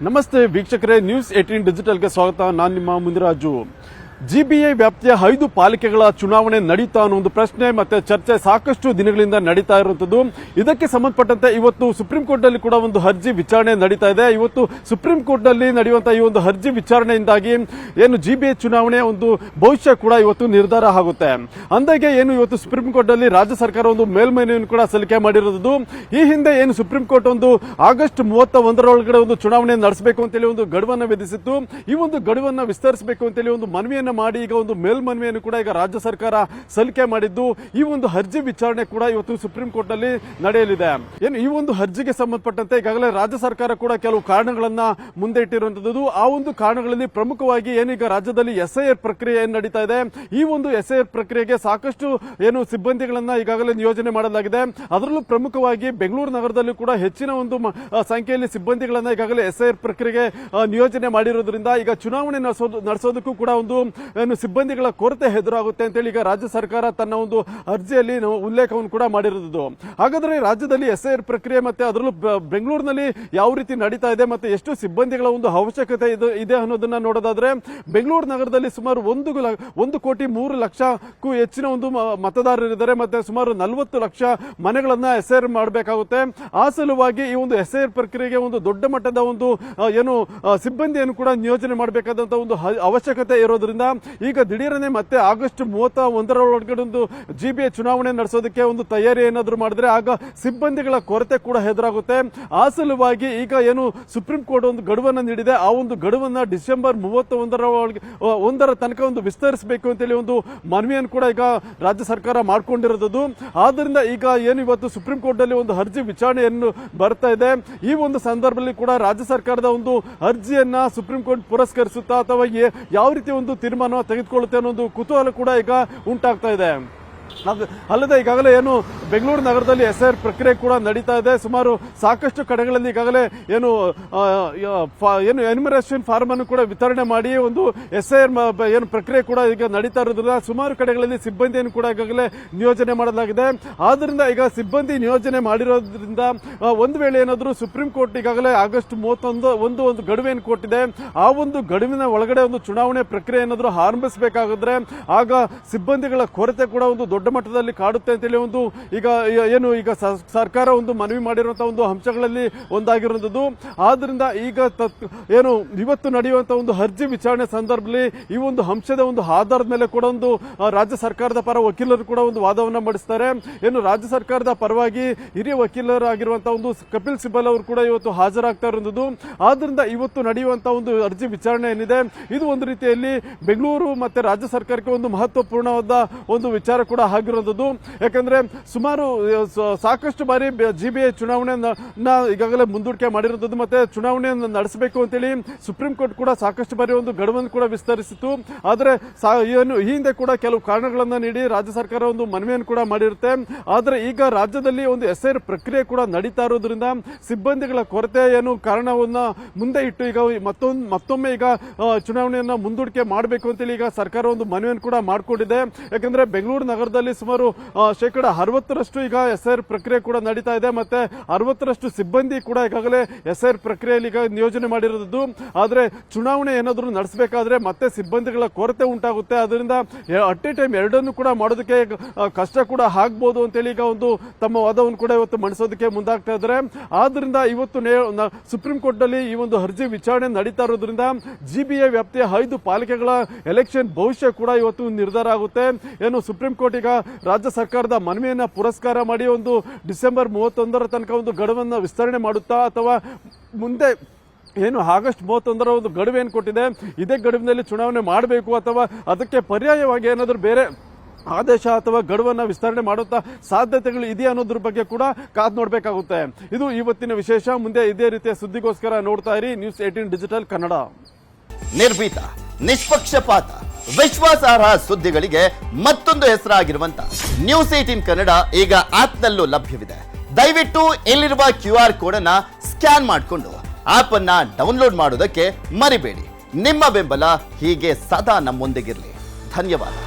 ನಮಸ್ತೆ ವೀಕ್ಷಕರೇ, ನ್ಯೂಸ್ 18 ಡಿಜಿಟಲ್ಗೆ ಸ್ವಾಗತ. ನಾನು ನಿಮ್ಮ ಮುಂದಿರಾಜು. ಜಿಬಿಎ ವ್ಯಾಪ್ತಿಯ 5 ಪಾಲಿಕೆಗಳ ಚುನಾವಣೆ ನಡೀತಾ ಅನ್ನೋ ಒಂದು ಪ್ರಶ್ನೆ ಮತ್ತೆ ಚರ್ಚೆ ಸಾಕಷ್ಟು ದಿನಗಳಿಂದ ನಡೀತಾ ಇರುವಂತದ್ದು. ಇದಕ್ಕೆ ಸಂಬಂಧಪಟ್ಟಂತೆ ಇವತ್ತು ಸುಪ್ರೀಂ ಕೋರ್ಟ್ ನಲ್ಲಿ ಕೂಡ ಒಂದು ಅರ್ಜಿ ವಿಚಾರಣೆ ನಡೀತಾ ಇದೆ. ಇವತ್ತು ಸುಪ್ರೀಂ ಕೋರ್ಟ್ ನಲ್ಲಿ ನಡೆಯುವಂತಹ ಈ ಒಂದು ಅರ್ಜಿ ವಿಚಾರಣೆಯಿಂದಾಗಿ ಏನು ಜಿಬಿಎ ಚುನಾವಣೆ ಒಂದು ಭವಿಷ್ಯ ಕೂಡ ಇವತ್ತು ನಿರ್ಧಾರ ಆಗುತ್ತೆ. ಅಂದಾಗೆ ಏನು ಇವತ್ತು ಸುಪ್ರೀಂ ಕೋರ್ಟ್ ನಲ್ಲಿ ರಾಜ್ಯ ಸರ್ಕಾರ ಒಂದು ಮೇಲ್ಮನವಿಯನ್ನು ಕೂಡ ಸಲ್ಲಿಕೆ ಮಾಡಿರೋದು. ಈ ಹಿಂದೆ ಏನು ಸುಪ್ರೀಂ ಕೋರ್ಟ್ ಒಂದು ಆಗಸ್ಟ್ 31 ಒಂದು ಚುನಾವಣೆ ನಡೆಸಬೇಕು ಅಂತೇಳಿ ಒಂದು ಗಡುವನ್ನು ವಿಧಿಸಿತ್ತು. ಈ ಒಂದು ಗಡುವನ್ನು ವಿಸ್ತರಿಸಬೇಕು ಅಂತೇಳಿ ಒಂದು ಮನವಿಯನ್ನು ಮಾಡಿ ಈಗ ಒಂದು ಮೇಲ್ಮನವಿಯನ್ನು ಕೂಡ ಈಗ ರಾಜ್ಯ ಸರ್ಕಾರ ಸಲ್ಲಿಕೆ ಮಾಡಿದ್ದು. ಈ ಒಂದು ಅರ್ಜಿ ವಿಚಾರಣೆ ಕೂಡ ಇವತ್ತು ಸುಪ್ರೀಂ ಕೋರ್ಟ್ ನಲ್ಲಿ ನಡೆಯಲಿದೆ. ಏನು ಈ ಒಂದು ಅರ್ಜಿಗೆ ಸಂಬಂಧಪಟ್ಟಂತೆ ಈಗಾಗಲೇ ರಾಜ್ಯ ಸರ್ಕಾರ ಕೂಡ ಕೆಲವು ಕಾರಣಗಳನ್ನ ಮುಂದೆ ಇಟ್ಟಿರುವಂತದ್ದು. ಆ ಒಂದು ಕಾರಣಗಳಲ್ಲಿ ಪ್ರಮುಖವಾಗಿ ಏನೀಗ ರಾಜ್ಯದಲ್ಲಿ SIR ಪ್ರಕ್ರಿಯೆ ಏನು ನಡೀತಾ ಇದೆ, ಈ ಒಂದು SIR ಪ್ರಕ್ರಿಯೆಗೆ ಸಾಕಷ್ಟು ಏನು ಸಿಬ್ಬಂದಿಗಳನ್ನ ಈಗಾಗಲೇ ನಿಯೋಜನೆ ಮಾಡಲಾಗಿದೆ. ಅದರಲ್ಲೂ ಪ್ರಮುಖವಾಗಿ ಬೆಂಗಳೂರು ನಗರದಲ್ಲಿ ಕೂಡ ಹೆಚ್ಚಿನ ಒಂದು ಸಂಖ್ಯೆಯಲ್ಲಿ ಸಿಬ್ಬಂದಿಗಳನ್ನ ಈಗಾಗಲೇ SIR ಪ್ರಕ್ರಿಯೆಗೆ ನಿಯೋಜನೆ ಮಾಡಿರೋದ್ರಿಂದ ಈಗ ಚುನಾವಣೆ ನಡೆಸೋದಕ್ಕೂ ಕೂಡ ಒಂದು ಏನು ಸಿಬ್ಬಂದಿಗಳ ಕೊರತೆ ಎದುರಾಗುತ್ತೆ ಅಂತೇಳಿ ಈಗ ರಾಜ್ಯ ಸರ್ಕಾರ ತನ್ನ ಒಂದು ಅರ್ಜಿಯಲ್ಲಿ ಉಲ್ಲೇಖವನ್ನು ಕೂಡ ಮಾಡಿರೋದು. ಹಾಗಾದ್ರೆ ರಾಜ್ಯದಲ್ಲಿ SIR ಪ್ರಕ್ರಿಯೆ ಮತ್ತೆ ಅದರಲ್ಲೂ ಬೆಂಗಳೂರಿನಲ್ಲಿ ಯಾವ ರೀತಿ ನಡೀತಾ ಇದೆ ಮತ್ತೆ ಎಷ್ಟು ಸಿಬ್ಬಂದಿಗಳ ಒಂದು ಅವಶ್ಯಕತೆ ಇದೆ ಅನ್ನೋದನ್ನ ನೋಡೋದಾದ್ರೆ, ಬೆಂಗಳೂರು ನಗರದಲ್ಲಿ ಸುಮಾರು 1,03,00,000ಕ್ಕೂ ಹೆಚ್ಚಿನ ಒಂದು ಮತದಾರರಿದ್ದಾರೆ. ಮತ್ತೆ ಸುಮಾರು 40 ಲಕ್ಷ ಮನೆಗಳನ್ನ SIR ಮಾಡಬೇಕಾಗುತ್ತೆ. ಆ ಸಲುವಾಗಿ ಈ ಒಂದು SIR ಪ್ರಕ್ರಿಯೆಗೆ ಒಂದು ದೊಡ್ಡ ಮಟ್ಟದ ಒಂದು ಏನು ಸಿಬ್ಬಂದಿಯನ್ನು ಕೂಡ ನಿಯೋಜನೆ ಮಾಡಬೇಕಾದಂತ ಒಂದು ಅವಶ್ಯಕತೆ ಇರೋದ್ರಿಂದ ಈಗ ದಿಢೀರನೆ ಮತ್ತೆ ಆಗಸ್ಟ್ 31 ಒಂದು ಜಿಬಿಎ ಚುನಾವಣೆ ನಡೆಸೋದಕ್ಕೆ ಒಂದು ತಯಾರಿ ಏನಾದರೂ ಮಾಡಿದ್ರೆ ಆಗ ಸಿಬ್ಬಂದಿಗಳ ಕೊರತೆ ಕೂಡ ಎದುರಾಗುತ್ತೆ. ಆ ಸಲುವಾಗಿ ಈಗ ಏನು ಸುಪ್ರೀಂ ಕೋರ್ಟ್ ಒಂದು ಗಡುವನ್ನು ನೀಡಿದೆ, ಆ ಒಂದು ಗಡುವನ್ನ ಡಿಸೆಂಬರ್ 31 ತನಕ ಒಂದು ವಿಸ್ತರಿಸಬೇಕು ಅಂತೇಳಿ ಒಂದು ಮನವಿಯನ್ನು ಕೂಡ ಈಗ ರಾಜ್ಯ ಸರ್ಕಾರ ಮಾಡಿಕೊಂಡಿರೋದು. ಆದ್ದರಿಂದ ಈಗ ಏನು ಇವತ್ತು ಸುಪ್ರೀಂ ಕೋರ್ಟ್ ನಲ್ಲಿ ಒಂದು ಅರ್ಜಿ ವಿಚಾರಣೆಯನ್ನು ಬರ್ತಾ ಇದೆ. ಈ ಒಂದು ಸಂದರ್ಭದಲ್ಲಿ ಕೂಡ ರಾಜ್ಯ ಸರ್ಕಾರದ ಒಂದು ಅರ್ಜಿಯನ್ನ ಸುಪ್ರೀಂ ಕೋರ್ಟ್ ಪುರಸ್ಕರಿಸುತ್ತಾ ಅಥವಾ ಯಾವ ರೀತಿ ಒಂದು ತೀರ್ಮಾನ ತೆಗೆದುಕೊಳ್ಳುತ್ತೆ ಅನ್ನೋ ಒಂದು ಕುತೂಹಲ ಕೂಡ ಈಗ ಉಂಟಾಗ್ತಾ ಇದೆ. ಅಲ್ಲದೆ ಈಗಾಗಲೇ ಏನು ಬೆಂಗಳೂರು ನಗರದಲ್ಲಿ SIR ಪ್ರಕ್ರಿಯೆ ಕೂಡ ನಡೀತಾ ಇದೆ. ಸುಮಾರು ಸಾಕಷ್ಟು ಕಡೆಗಳಲ್ಲಿ ಈಗಾಗಲೇ ಏನು ಎನ್ಯುಮರೇಷನ್ ಫಾರ್ಮ್ ಅನ್ನು ಕೂಡ ವಿತರಣೆ ಮಾಡಿ ಒಂದು SIR ಏನು ಪ್ರಕ್ರಿಯೆ ಕೂಡ ಈಗ ನಡೀತಾ ಇರೋದ್ರಿಂದ ಸುಮಾರು ಕಡೆಗಳಲ್ಲಿ ಸಿಬ್ಬಂದಿಯನ್ನು ಕೂಡ ಈಗಾಗಲೇ ನಿಯೋಜನೆ ಮಾಡಲಾಗಿದೆ. ಆದ್ರಿಂದ ಈಗ ಸಿಬ್ಬಂದಿ ನಿಯೋಜನೆ ಮಾಡಿರೋದ್ರಿಂದ ಒಂದು ವೇಳೆ ಏನಾದರೂ ಸುಪ್ರೀಂ ಕೋರ್ಟ್ ಈಗಾಗಲೇ ಆಗಸ್ಟ್ 31 ಒಂದು ಗಡುವೆಯನ್ನು ಕೊಟ್ಟಿದೆ, ಆ ಒಂದು ಗಡುವಿನ ಒಳಗಡೆ ಒಂದು ಚುನಾವಣೆ ಪ್ರಕ್ರಿಯೆ ಏನಾದರೂ ಆರಂಭಿಸಬೇಕಾಗಿದ್ರೆ ಆಗ ಸಿಬ್ಬಂದಿಗಳ ಕೊರತೆ ಕೂಡ ಒಂದು ದೊಡ್ಡ ಮಟ್ಟದಲ್ಲಿ ಕಾಡುತ್ತೆ ಅಂತೇಳಿ ಒಂದು ಈಗ ಏನು ಈಗ ಸರ್ಕಾರ ಒಂದು ಮನವಿ ಮಾಡಿರುವಂತಹ ಒಂದು ಅಂಶಗಳಲ್ಲಿ ಒಂದಾಗಿರುವಂತದ್ದು. ಆದ್ರಿಂದ ಈಗ ಏನು ಇವತ್ತು ನಡೆಯುವಂತಹ ಒಂದು ಅರ್ಜಿ ವಿಚಾರಣೆ ಸಂದರ್ಭದಲ್ಲಿ ಈ ಒಂದು ಅಂಶದ ಒಂದು ಆಧಾರದ ಮೇಲೆ ಕೂಡ ಒಂದು ರಾಜ್ಯ ಸರ್ಕಾರದ ಪರ ವಕೀಲರು ಕೂಡ ಒಂದು ವಾದವನ್ನ ಮಂಡಿಸ್ತಾರೆ. ಏನು ರಾಜ್ಯ ಸರ್ಕಾರದ ಪರವಾಗಿ ಹಿರಿಯ ವಕೀಲರಾಗಿರುವಂತಹ ಒಂದು ಕಪಿಲ್ ಸಿಬಲ್ ಅವರು ಕೂಡ ಇವತ್ತು ಹಾಜರಾಗ್ತಾ ಇರುವಂತದ್ದು. ಆದ್ರಿಂದ ಇವತ್ತು ನಡೆಯುವಂತಹ ಒಂದು ಅರ್ಜಿ ವಿಚಾರಣೆ ಏನಿದೆ ಇದು ಒಂದು ರೀತಿಯಲ್ಲಿ ಬೆಂಗಳೂರು ಮತ್ತೆ ರಾಜ್ಯ ಸರ್ಕಾರಕ್ಕೆ ಒಂದು ಮಹತ್ವಪೂರ್ಣವಾದ ಒಂದು ವಿಚಾರ ಕೂಡ ಆಗಿರುವಂತದ್ದು. ಯಾಕಂದ್ರೆ ಸುಮಾರು ಸಾಕಷ್ಟು ಬಾರಿ ಜಿಬಿಎ ಚುನಾವಣೆ ಈಗಾಗಲೇ ಮುಂದೂಡಿಕೆ ಮಾಡಿರುವಂತದ್ದು ಮತ್ತೆ ಚುನಾವಣೆಯನ್ನು ನಡೆಸಬೇಕು ಅಂತೇಳಿ ಸುಪ್ರೀಂ ಕೋರ್ಟ್ ಕೂಡ ಸಾಕಷ್ಟು ಬಾರಿ ಒಂದು ಗಡುವನ್ನು ಕೂಡ ವಿಸ್ತರಿಸಿತ್ತು. ಆದರೆ ಏನು ಈ ಹಿಂದೆ ಕೂಡ ಕೆಲವು ಕಾರಣಗಳನ್ನ ನೀಡಿ ರಾಜ್ಯ ಸರ್ಕಾರ ಒಂದು ಮನವಿಯನ್ನು ಕೂಡ ಮಾಡಿರುತ್ತೆ. ಆದರೆ ಈಗ ರಾಜ್ಯದಲ್ಲಿ ಒಂದು SIR ಪ್ರಕ್ರಿಯೆ ಕೂಡ ನಡೀತಾ ಇರೋದ್ರಿಂದ ಸಿಬ್ಬಂದಿಗಳ ಕೊರತೆ ಏನು ಕಾರಣವನ್ನ ಮುಂದೆ ಇಟ್ಟು ಈಗ ಮತ್ತೊಮ್ಮೆ ಈಗ ಚುನಾವಣೆಯನ್ನ ಮುಂದೂಡಿಕೆ ಮಾಡಬೇಕು ಅಂತೇಳಿ ಈಗ ಸರ್ಕಾರ ಒಂದು ಮನವಿಯನ್ನು ಕೂಡ ಮಾಡಿಕೊಂಡಿದೆ. ಯಾಕಂದ್ರೆ ಬೆಂಗಳೂರು ನಗರದಲ್ಲಿ ಸುಮಾರು 60% ಈಗ SIR ಪ್ರಕ್ರಿಯೆ ಕೂಡ ನಡೀತಾ ಇದೆ. ಮತ್ತೆ 60% ಸಿಬ್ಬಂದಿ ಕೂಡ ಈಗಾಗಲೇ SIR ಪ್ರಕ್ರಿಯೆಯಲ್ಲಿ ಈಗ ನಿಯೋಜನೆ ಮಾಡಿರೋದು. ಆದ್ರೆ ಚುನಾವಣೆ ಏನಾದರೂ ನಡೆಸಬೇಕಾದ್ರೆ ಮತ್ತೆ ಸಿಬ್ಬಂದಿಗಳ ಕೊರತೆ ಉಂಟಾಗುತ್ತೆ. ಅದರಿಂದ ಅಟ್ ಎ ಟೈಮ್ ಎರಡನ್ನು ಕೂಡ ಮಾಡೋದಕ್ಕೆ ಕಷ್ಟ ಕೂಡ ಆಗ್ಬಹುದು ಅಂತೇಳಿ ಈಗ ಒಂದು ತಮ್ಮ ವಾದವನ್ನು ಕೂಡ ಇವತ್ತು ಮಂಡಿಸೋದಕ್ಕೆ ಮುಂದಾಗ್ತಾ ಇದ್ದಾರೆ. ಆದ್ರಿಂದ ಇವತ್ತು ಸುಪ್ರೀಂ ಕೋರ್ಟ್ ನಲ್ಲಿ ಈ ಒಂದು ಅರ್ಜಿ ವಿಚಾರಣೆ ನಡೀತಾ ಇರೋದ್ರಿಂದ ಜಿಬಿಎ ವ್ಯಾಪ್ತಿಯ 5 ಪಾಲಿಕೆಗಳ ಎಲೆಕ್ಷನ್ ಭವಿಷ್ಯ ಕೂಡ ಇವತ್ತು ನಿರ್ಧಾರ ಆಗುತ್ತೆ. ಏನು ಸುಪ್ರೀಂ ಕೋರ್ಟ್ ಈಗ ರಾಜ್ಯ ಸರ್ಕಾರದ ಮನವಿಯನ್ನ ಪುರಸ್ಕಾರ ಮಾಡಿ ಒಂದು ಡಿಸೆಂಬರ್ 31 ತನಕ ಒಂದು ಗಡುವನ್ನು ವಿಸ್ತರಣೆ ಮಾಡುತ್ತಾ ಅಥವಾ ಮುಂದೆ ಏನು ಆಗಸ್ಟ್ 31 ಒಂದು ಗಡುವೇನು ಕೊಟ್ಟಿದೆ ಇದೇ ಗಡುವಿನಲ್ಲಿ ಚುನಾವಣೆ ಮಾಡಬೇಕು ಅಥವಾ ಅದಕ್ಕೆ ಪರ್ಯಾಯವಾಗಿ ಏನಾದರೂ ಬೇರೆ ಆದೇಶ ಅಥವಾ ಗಡುವನ್ನು ವಿಸ್ತರಣೆ ಮಾಡುತ್ತಾ ಸಾಧ್ಯತೆಗಳು ಇದೆಯಾ ಅನ್ನೋದ್ರ ಬಗ್ಗೆ ಕೂಡ ಕಾದು ನೋಡಬೇಕಾಗುತ್ತೆ. ಇದು ಇವತ್ತಿನ ವಿಶೇಷ. ಮುಂದೆ ಇದೇ ರೀತಿಯ ಸುದ್ದಿಗೋಸ್ಕರ ನೋಡ್ತಾ ಇರಿ ನ್ಯೂಸ್ 18 ಡಿಜಿಟಲ್ ಕನ್ನಡ. ನಿರ್ಭೀತ, ನಿಷ್ಪಕ್ಷಪಾತ, ವಿಶ್ವಾಸಾರ್ಹ ಸುದ್ದಿಗಳಿಗೆ ಮತ್ತೊಂದು ಹೆಸರಾಗಿರುವಂತ ನ್ಯೂಸ್ 18 ಕನ್ನಡ ಈಗ ಆಪ್ನಲ್ಲೂ ಲಭ್ಯವಿದೆ. ದಯವಿಟ್ಟು ಇಲ್ಲಿರುವ QR ಕೋಡ್ ಅನ್ನ ಸ್ಕ್ಯಾನ್ ಮಾಡಿಕೊಂಡು ಆಪ್ ಅನ್ನ ಡೌನ್ಲೋಡ್ ಮಾಡೋದಕ್ಕೆ ಮರಿಬೇಡಿ. ನಿಮ್ಮ ಬೆಂಬಲ ಹೀಗೆ ಸದಾ ನಮ್ಮೊಂದಿಗಿರಲಿ. ಧನ್ಯವಾದ.